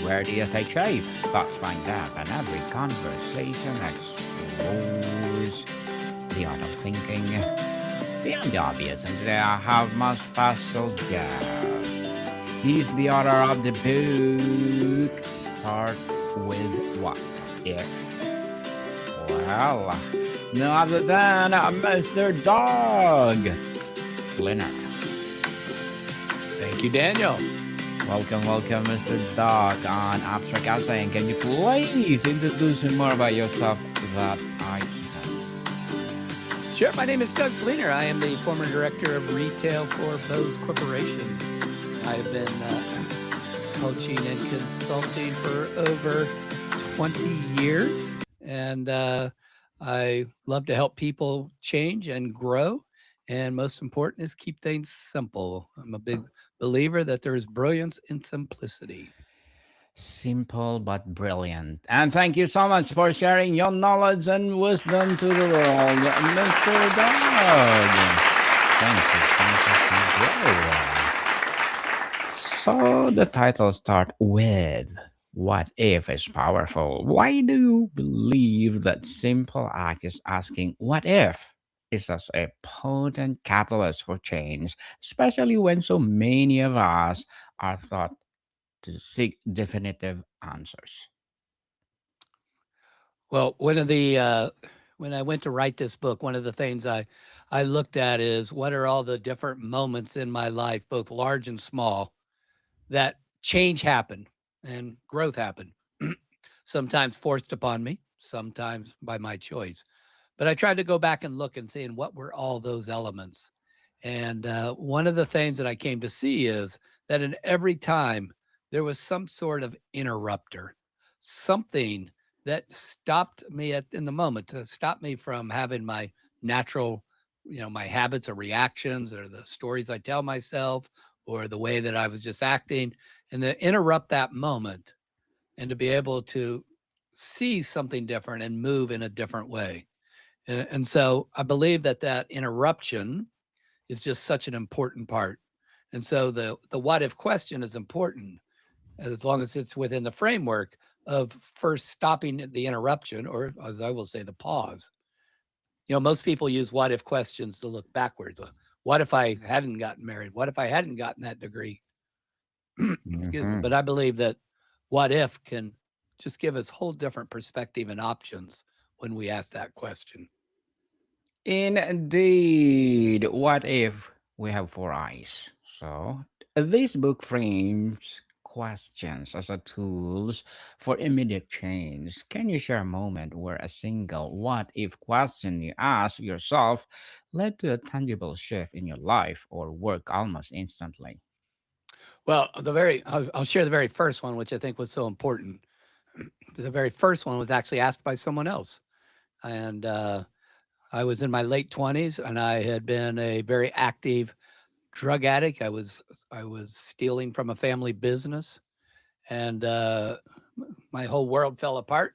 where the SHA thoughts find out, and every conversation explores the art of thinking beyond the obvious. And today I have my special guest. He's the author of the book Start with What If. Well, no other than Mr. Doug Fleener. Thank you, Daniel. Welcome, Mr. Doug on Abstract Essay. Can you please introduce me more about yourself that I can? Sure. My name is Doug Fleener. I am the former director of retail for Bose Corporation. I have been coaching and consulting for over 20 years, and I love to help people change and grow. And most important is keep things simple. I'm a big believer that there is brilliance in simplicity. Simple but brilliant. And thank you so much for sharing your knowledge and wisdom to the world, Mr. Doug. Thank you. So the title start with what if is powerful. Why do you believe that simple act is asking what if is such a potent catalyst for change, especially when so many of us are thought to seek definitive answers? Well, when I went to write this book, one of the things I looked at is what are all the different moments in my life, both large and small, that change happened and growth happened. Sometimes forced upon me, sometimes by my choice. But I tried to go back and look and see and what were all those elements. And one of the things that I came to see is that in every time there was some sort of interrupter, something that stopped me in the moment, to stop me from having my natural, my habits or reactions or the stories I tell myself or the way that I was just acting, and to interrupt that moment and to be able to see something different and move in a different way. And so I believe that that interruption is just such an important part. And so the what if question is important as long as it's within the framework of first stopping the interruption, or as I will say, the pause. Most people use what if questions to look backwards. What if I hadn't gotten married? What if I hadn't gotten that degree? Excuse me. Mhm. But I believe that what if can just give us whole different perspective and options when we ask that question. Indeed. What if we have four eyes? So, this book frames questions as a tools for immediate change. Can you share a moment where a single what if question you asked yourself led to a tangible shift in your life or work almost instantly? Well, I'll share the very first one, which I think was so important. The very first one was actually asked by someone else. And I was in my late 20s and I had been a very active drug addict. I was stealing from a family business, and my whole world fell apart.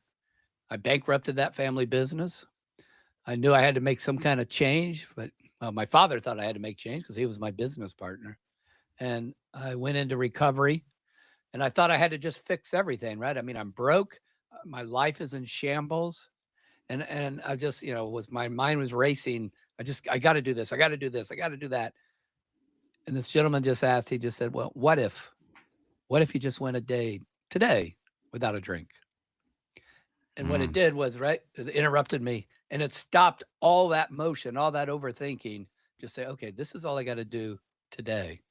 I bankrupted that family business. I knew I had to make some kind of change, but my father thought I had to make change because he was my business partner. And I went into recovery, and I thought I had to just fix everything, right? I mean, I'm broke. My life is in shambles. And I just, was my mind was racing. I got to do this. I got to do this. I got to do that. And this gentleman just asked, he just said, well, what if you just went a day today without a drink? And what it Mm, did was, right, it interrupted me and it stopped all that motion, all that overthinking. Just say, okay, this is all I got to do today.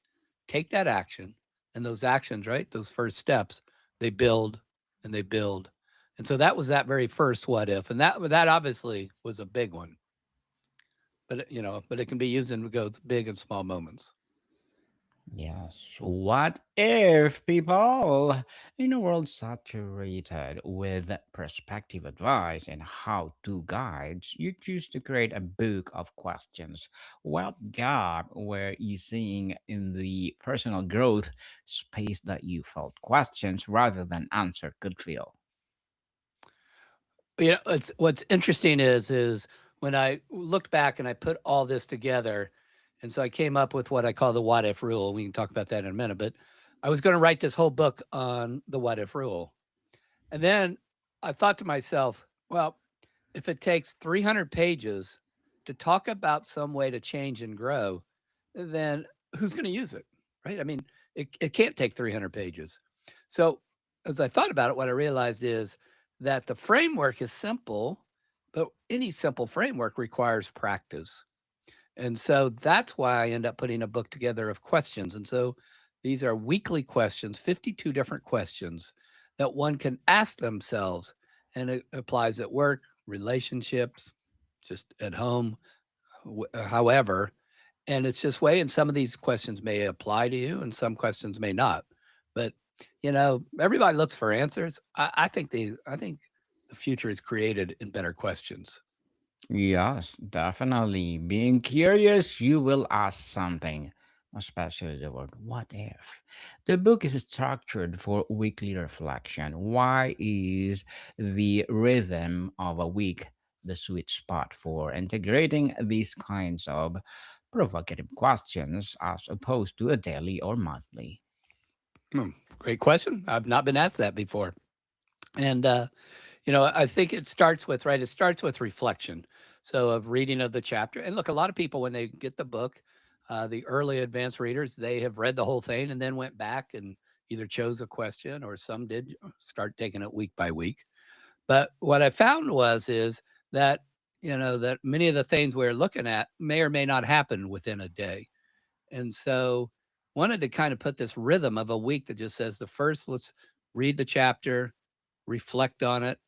Take that action. And those actions, right, those first steps, they build and they build. And so that was that very first what if. And that obviously was a big one. But it can be used in both big and small moments. yes. What if people in a world saturated with perspective advice and how to guides, you choose to create a book of questions? What gap were you seeing in the personal growth space that you felt questions rather than answer could fill? It's what's interesting is when I looked back and I put all this together, and so I came up with what I call the what if rule. We can talk about that in a minute, but I was going to write this whole book on the what if rule. And then I thought to myself, well, if it takes 300 pages to talk about some way to change and grow, then who's going to use it? Right? I mean, it can't take 300 pages. So, as I thought about it, what I realized is that the framework is simple, but any simple framework requires practice. And so that's why I end up putting a book together of questions. And so these are weekly questions, 52 different questions that one can ask themselves. And it applies at work, relationships, just at home, however. And it's just way, and some of these questions may apply to you and some questions may not. But everybody looks for answers. I think the future is created in better questions. Yes, definitely. Being curious, you will ask something, especially the word what if. The book is structured for weekly reflection. Why is the rhythm of a week the sweet spot for integrating these kinds of provocative questions as opposed to a daily or monthly? Hmm, great question. I've not been asked that before. And I think it starts with, right? It starts with reflection. So of reading of the chapter. And look, a lot of people when they get the book, the early advanced readers, they have read the whole thing and then went back and either chose a question or some did start taking it week by week. But what I found is that that many of the things we're looking at may or may not happen within a day. And so wanted to kind of put this rhythm of a week that just says the first, let's read the chapter, reflect on it.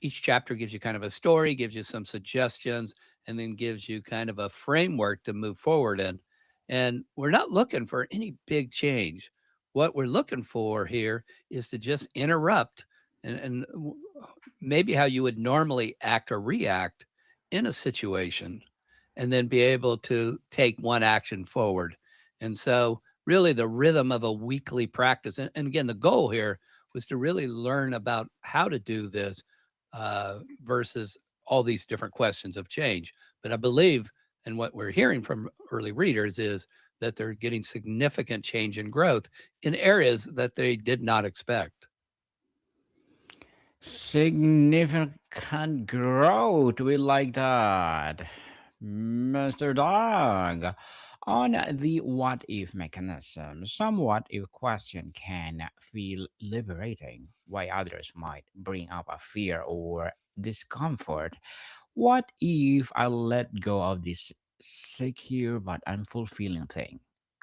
Each chapter gives you kind of a story, gives you some suggestions, and then gives you kind of a framework to move forward in. And we're not looking for any big change. What we're looking for here is to just interrupt and maybe how you would normally act or react in a situation and then be able to take one action forward. And so, really, the rhythm of a weekly practice, and again, the goal here was to really learn about how to do this versus all these different questions of change. But I believe, and what we're hearing from early readers is that they're getting significant change and growth in areas that they did not expect. Significant growth. We like that. Mr. Dog. On the what if mechanism, some what if question can feel liberating, while others might bring up a fear or discomfort. What if I let go of this secure but unfulfilling thing?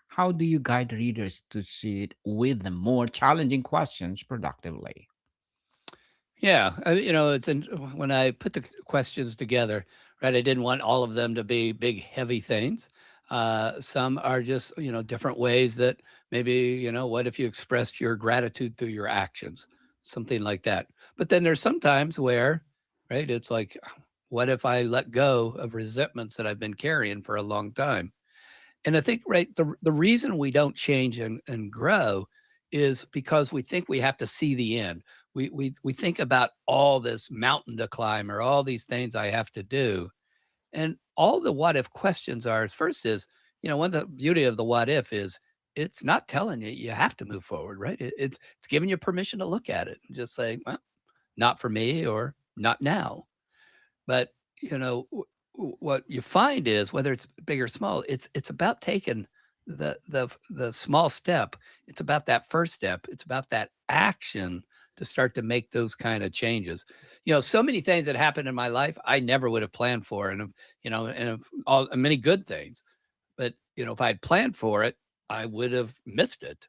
How do you guide readers to sit with the more challenging questions productively? Yeah, when I put the questions together, right? I didn't want all of them to be big, heavy things. Some are just different ways that maybe what if you expressed your gratitude through your actions, something like that. But then there's sometimes where, right? It's like, what if I let go of resentments that I've been carrying for a long time? And I think, right, the reason we don't change and grow is because we think we have to see the end. We think about all this mountain to climb or all these things I have to do. And all the what if questions are first is, one of the beauty of the what if is it's not telling you you have to move forward, right? It's giving you permission to look at it and just say, well, not for me or not now. But, what you find is whether it's big or small, it's about taking the small step. It's about that first step. It's about that action to start to make those kind of changes. So many things that happened in my life I never would have planned for, and all many good things. But if I had planned for it, I would have missed it.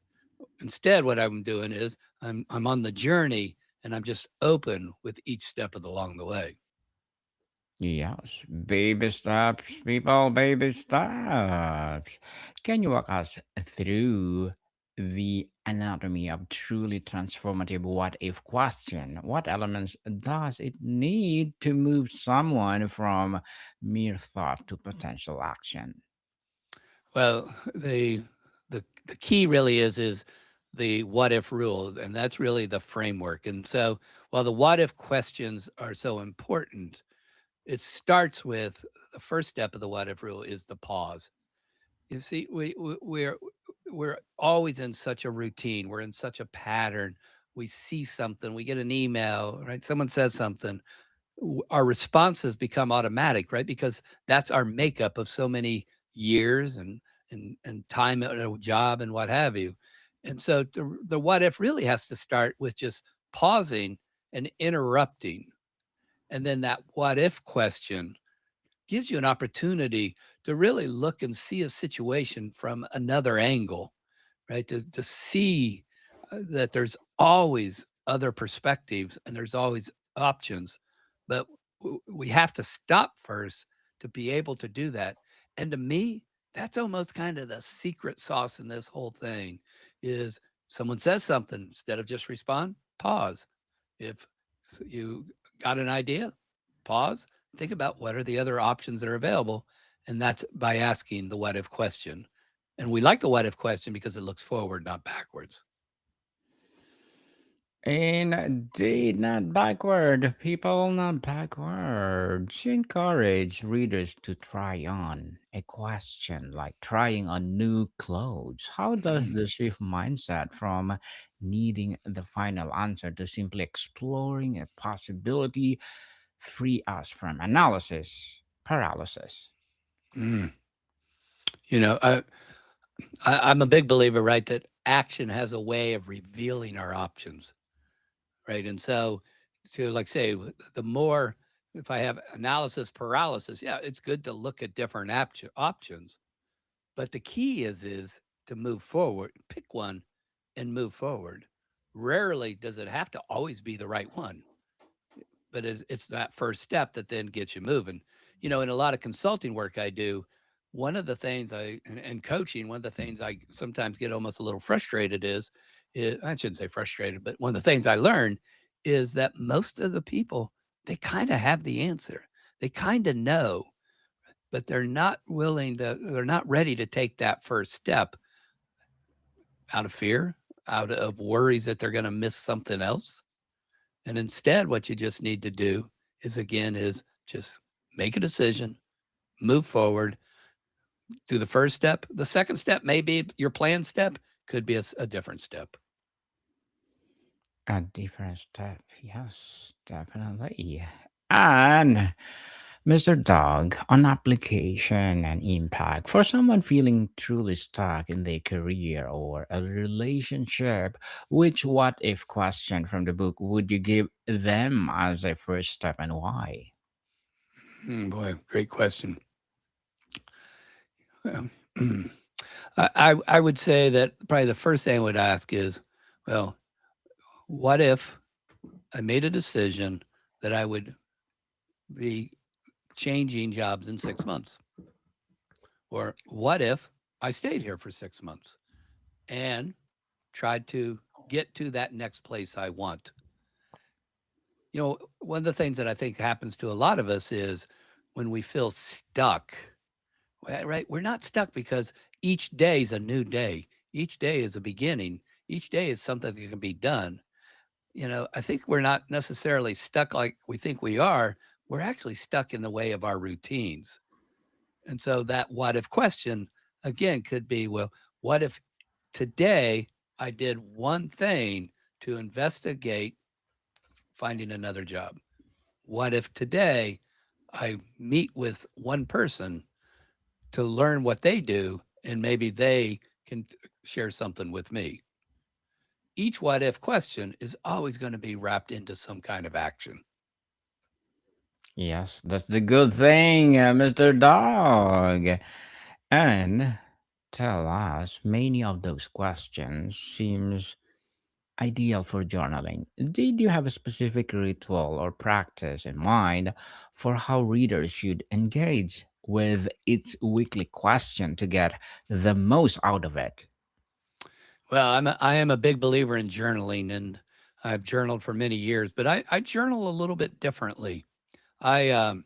Instead, what I'm doing is I'm on the journey and I'm just open with each step of along the way. Yes, baby steps, people, baby steps. Can you walk us through the anatomy of truly transformative what if question? What elements does it need to move someone from mere thought to potential action? Well, the key really is the what if rule, and that's really the framework. And so, while the what if questions are so important, it starts with the first step of the what if rule is the pause. You see, we're we're always in such a routine. We're in such a pattern. We see something, we get an email, right? Someone says something. Our responses become automatic, right? Because that's our makeup of so many years and time at a job and what have you. And so the what if really has to start with just pausing and interrupting. And then that what if question gives you an opportunity to really look and see a situation from another angle, right? To see that there's always other perspectives and there's always options, but we have to stop first to be able to do that. And to me, that's almost kind of the secret sauce in this whole thing is someone says something, instead of just respond, pause. If you got an idea, pause, think about what are the other options that are available. And that's by asking the what if question. And we like the what if question because it looks forward, not backwards. Indeed, not backward. People, not backwards. You encourage readers to try on a question like trying on new clothes. How does Mhm. the shift mindset from needing the final answer to simply exploring a possibility free us from analysis paralysis? Mm. You know, I'm a big believer, right, that action has a way of revealing our options, right? And so, like say, the more, if I have analysis paralysis, yeah, it's good to look at different options. But the key is to move forward, pick one and move forward. Rarely does it have to always be the right one, but it's that first step that then gets you moving. In a lot of consulting work I do, one of the things and coaching, one of the things I sometimes get almost a little frustrated is I shouldn't say frustrated, but one of the things I learned is that most of the people, they kind of have the answer. They kind of know, but they're not ready to take that first step out of fear, out of worries that they're going to miss something else. And instead, what you just need to do is just make a decision, move forward, do the first step. The second step may be your planned step, could be a different step. A different step, yes, definitely. And Mr. Dog, on application and impact, for someone feeling truly stuck in their career or a relationship, which what if question from the book would you give them as a first step and why? Boy, great question. Um, I would say that probably the first thing I would ask is, well, what if I made a decision that I would be changing jobs in 6 months? Or what if I stayed here for 6 months and tried to get to that next place I want? One of the things that I think happens to a lot of us is when we feel stuck, right? We're not stuck because each day is a new day. Each day is a beginning. Each day is something that can be done. I think we're not necessarily stuck like we think we are. We're actually stuck in the way of our routines. And so that what if question again could be, well, what if today I did one thing to investigate finding another job? What if today I meet with one person to learn what they do and maybe they can share something with me? Each what if question is always going to be wrapped into some kind of action. Yes, that's the good thing, Mr. Dog. And tell us, many of those questions seems ideal for journaling. Did you have a specific ritual or practice in mind for how readers should engage with its weekly question to get the most out of it? Well, I am a big believer in journaling, and I've journaled for many years, but I journal a little bit differently. I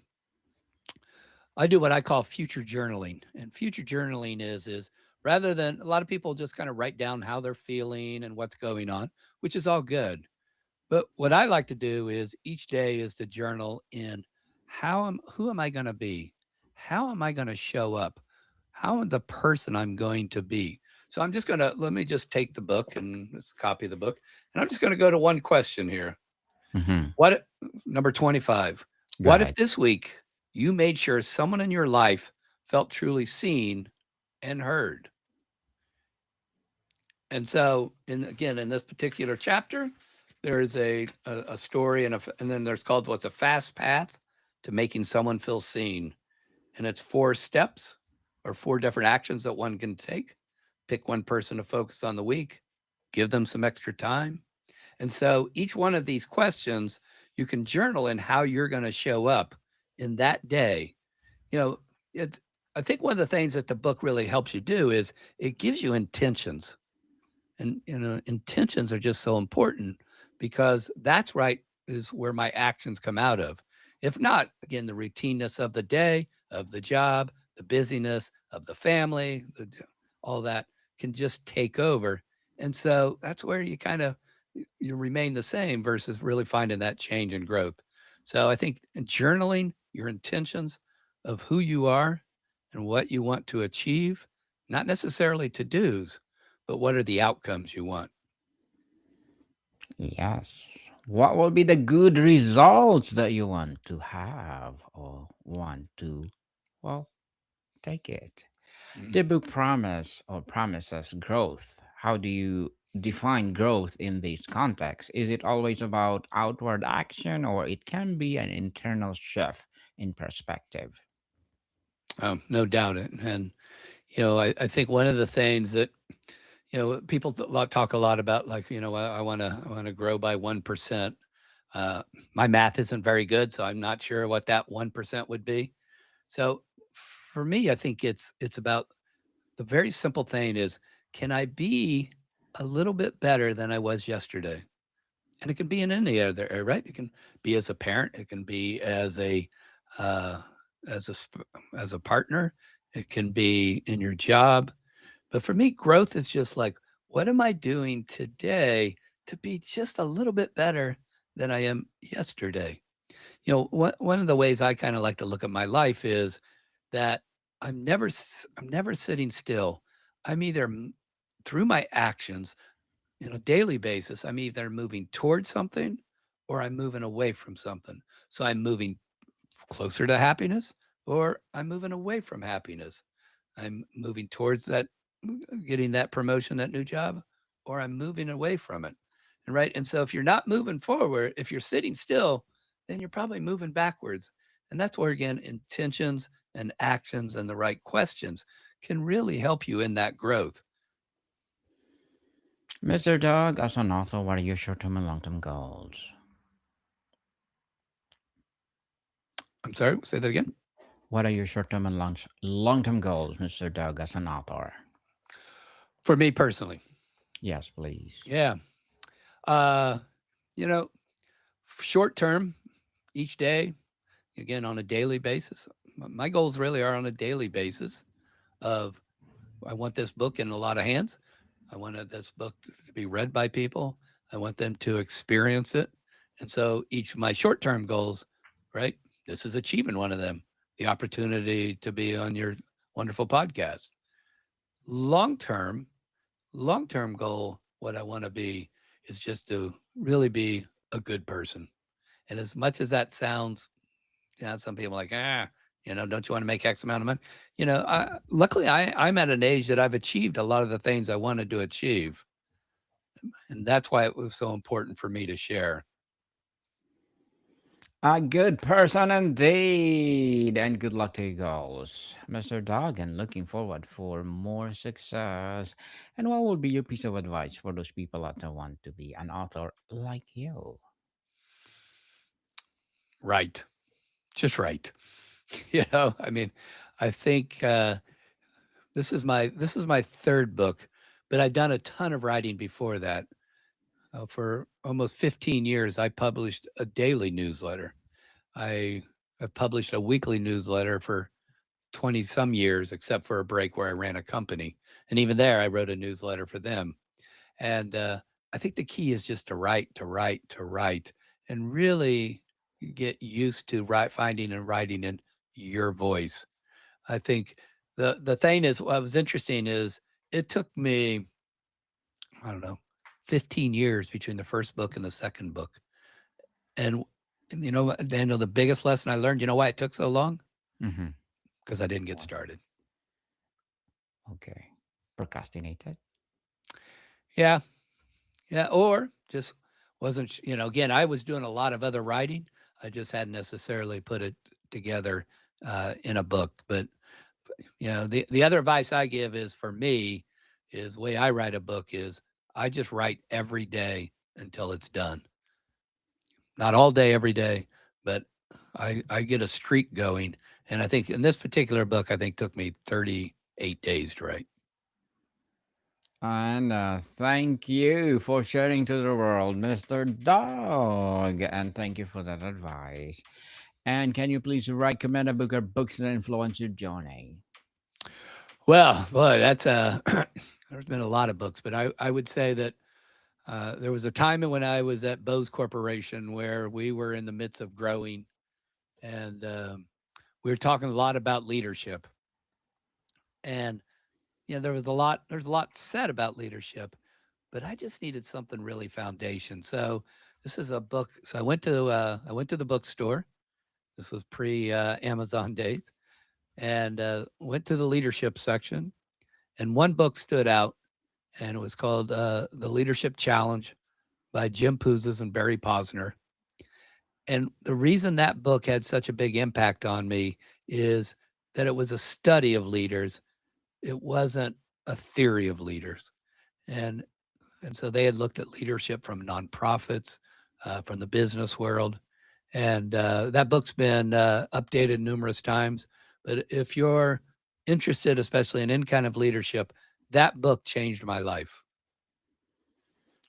I do what I call future journaling, and future journaling is rather than a lot of people just kind of write down how they're feeling and what's going on, which is all good. But what I like to do is each day is to journal in who am I going to be? How am I going to show up? How am the person I'm going to be? So I'm just going to let me just take the book and let's copy the book. And I'm just going to go to one question here. Hmm. What number 25? Go What if ahead. this week you made sure someone in your life felt truly seen and heard? And so, in this particular chapter, there is a story and then there's called what's a fast path to making someone feel seen, and it's 4 steps or 4 different actions that one can take. Pick one person to focus on the week, give them some extra time, and so each one of these questions you can journal in how you're going to show up in that day. You know, it's I think one of the things that the book really helps you do is it gives you intentions, and intentions are just so important because that's right is where my actions come out of. If not, again, the routineness of the day, of the job, the busyness of the family, all that can just take over. And so that's where you kind of you remain the same versus really finding that change and growth. So I think in journaling your intentions of who you are and what you want to achieve, not necessarily to dos, but what are the outcomes you want? Yes. What will be the good results that you want to have or want to, well, take it? Mm. The book promises growth. How do you define growth in this context? Is it always about outward action or it can be an internal shift in perspective? No doubt it. And, I think one of the things that, people talk a lot about, like, I want to grow by 1%. Uh, my math isn't very good, so I'm not sure what that 1% would be. So for me, I think it's about the very simple thing is, can I be a little bit better than I was yesterday? And it can be in any other area, right? It can be as a parent, it can be uh, as a as a partner, it can be in your job. But for me, growth is just like, what am I doing today to be just a little bit better than I am yesterday? One of the ways I kind of like to look at my life is that I'm never sitting still. I'm either through my actions on a daily basis, I'm either moving towards something or I'm moving away from something. So I'm moving closer to happiness or I'm moving away from happiness. I'm moving towards that, getting that promotion, that new job, or I'm moving away from it. And right. And so if you're not moving forward, if you're sitting still, then you're probably moving backwards. And that's where, again, intentions and actions and the right questions can really help you in that growth. Mr. Doug, as an author, what are your short term and long term goals? I'm sorry, say that again. What are your short term and long term goals, Mr. Doug, as an author? For me personally, Yes, please. yeah. Uh, you know, short term, each day, again, on a daily basis. My goals really are on a daily basis of I want this book in a lot of hands. I wanted this book to be read by people. I want them to experience it. And so each of my short term goals, right? This is achieving one of them, the opportunity to be on your wonderful podcast. Long term, long term goal, what I want to be is just to really be a good person. And as much as that sounds, some people are like, don't you want to make X amount of money? Luckily, I'm at an age that I've achieved a lot of the things I wanted to achieve. And that's why it was so important for me to share. A good person indeed, and good luck to you goals, Mr. Dog, and looking forward for more success. And what would be your piece of advice for those people out there want to be an author like you? Right. Just right. I mean, I think this is my third book, but I'd done a ton of writing before that. For almost 15 years, I published a daily newsletter. I have published a weekly newsletter for 20 some years, except for a break where I ran a company. And even there, I wrote a newsletter for them. And I think the key is just to write, to write, to write, and really get used to finding and writing in your voice. I think the thing is, what was interesting is it took me, I don't know, 15 years between the first book and the second book. And, Daniel, the biggest lesson I learned, you know why it took so long? Mm-hmm. Because I didn't get What? started. Okay. Procrastinated? Yeah. Yeah. Or just wasn't, again, I was doing a lot of other writing. I just hadn't necessarily put it together in a book. But, the other advice I give is for me, is the way I write a book is I just write every day until it's done. Not all day, every day, but I get a streak going. And I think in this particular book, I think took me 38 days to write. And thank you for sharing to the world, Mr. Dog. And thank you for that advice. And can you please recommend a book or books that influence your journey? Well, boy, that's there's been a lot of books, but I would say that there was a time when I was at Bose Corporation where we were in the midst of growing, and we were talking a lot about leadership. And there's a lot said about leadership, but I just needed something really foundation. So this is a book. So I went to the bookstore. This was pre Amazon days, and went to the leadership section. And one book stood out, and it was called The Leadership Challenge by Jim Pouzes and Barry Posner. And the reason that book had such a big impact on me is that it was a study of leaders. It wasn't a theory of leaders. And and so they had looked at leadership from nonprofits, from the business world, and that book's been updated numerous times. But if you're interested, especially in any kind of leadership, that book changed my life.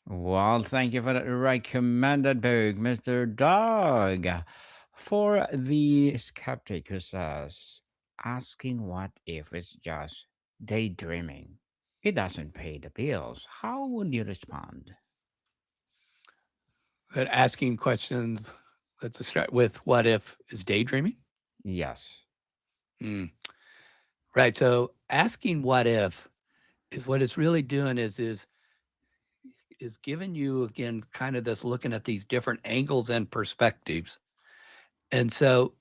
Well, thank you for that recommended book, Mr. Dog. For the skeptic who says, asking what if is just daydreaming, it doesn't pay the bills, how would you respond? That asking questions, let's start with what if is daydreaming. Yes. Mm. Right. So asking what if is what it's really doing is giving you again kind of this looking at these different angles and perspectives. And so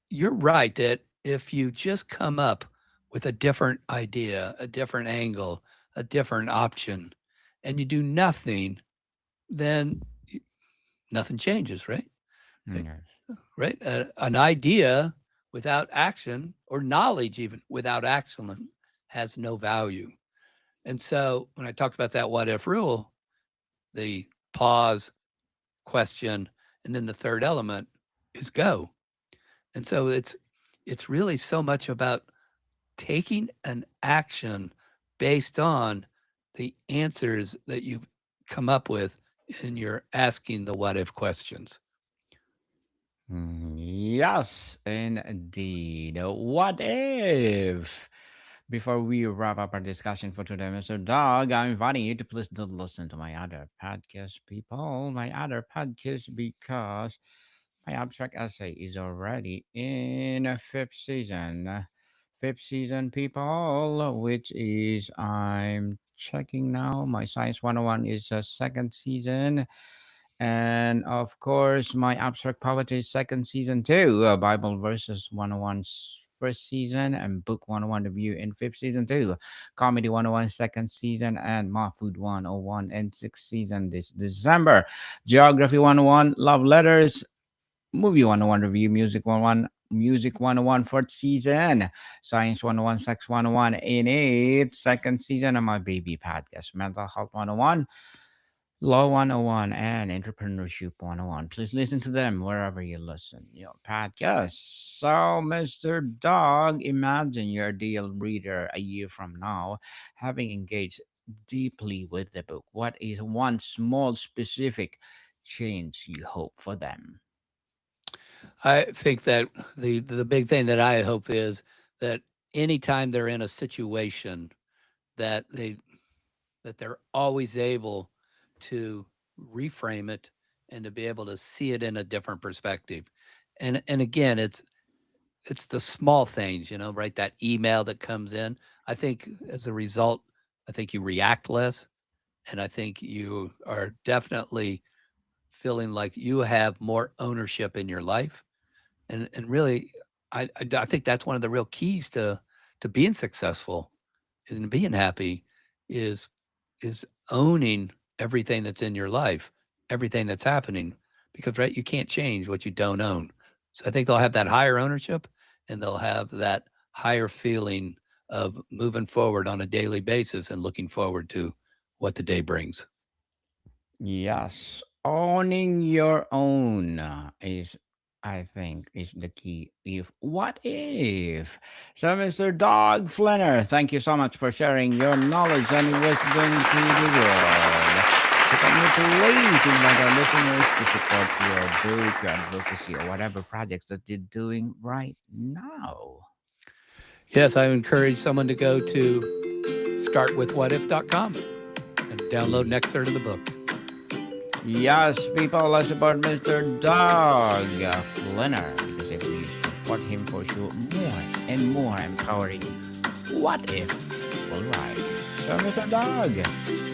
you're right that if you just come up with a different idea, a different angle, a different option, and you do nothing, then nothing changes, right? Right. Yes. Right. An idea without action or knowledge, even without action, has no value. And so when I talked about that what if rule, the pause, question, and then the third element is go. And so it's really so much about taking an action based on the answers that you've come up with and you're asking the what if questions. Yes, indeed. What if? Before we wrap up our discussion for today, Mr. Dog, I'm inviting you to please do listen to my other podcast, people. My other podcast, because my abstract essay is already in a fifth season. Fifth season, people, which is, I'm checking now. My Science 101 is a second season. And of course, my abstract poetry second season too. Bible verses 101's first season and book 101 review in fifth season too. Comedy 101 second season and Ma Food 101 and sixth season this December. Geography 101, love letters, movie 101 review, music 101. Music 101 fourth season, Science 101, Sex 101 in its second season, of my baby podcast, Mental Health 101, Law 101 and Entrepreneurship 101. Please listen to them wherever you listen your podcast. So, Mr. Dog, imagine you're a deal reader a year from now, having engaged deeply with the book. What is one small specific change you hope for them? I think that the big thing that I hope is that anytime they're in a situation that they're always able to reframe it and to be able to see it in a different perspective. And again, it's the small things, right? That email that comes in. I think as a result I think you react less. And I think you are definitely feeling like you have more ownership in your life. And really, I think that's one of the real keys to being successful and being happy is is owning everything that's in your life, everything that's happening, because right, you can't change what you don't own. So I think they'll have that higher ownership and they'll have that higher feeling of moving forward on a daily basis and looking forward to what the day brings. Yes, owning your own is, I think, is the key. If what if? So, Mr. Doug Fleener, thank you so much for sharing your knowledge and wisdom to the world. So, can you please invite our listeners to support your book, your advocacy, or whatever projects that you're doing right now? Yes, I encourage someone to go to startwithwhatif.com and download an excerpt of the book. Yes, people, let's support Mr. Doug Fleener because if we support him for sure, more and more empowering. What if? All right. So, Mr. Doug,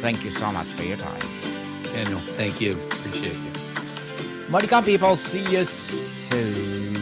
thank you so much for your time. Daniel, thank you. Appreciate you. Modicon people, see you soon.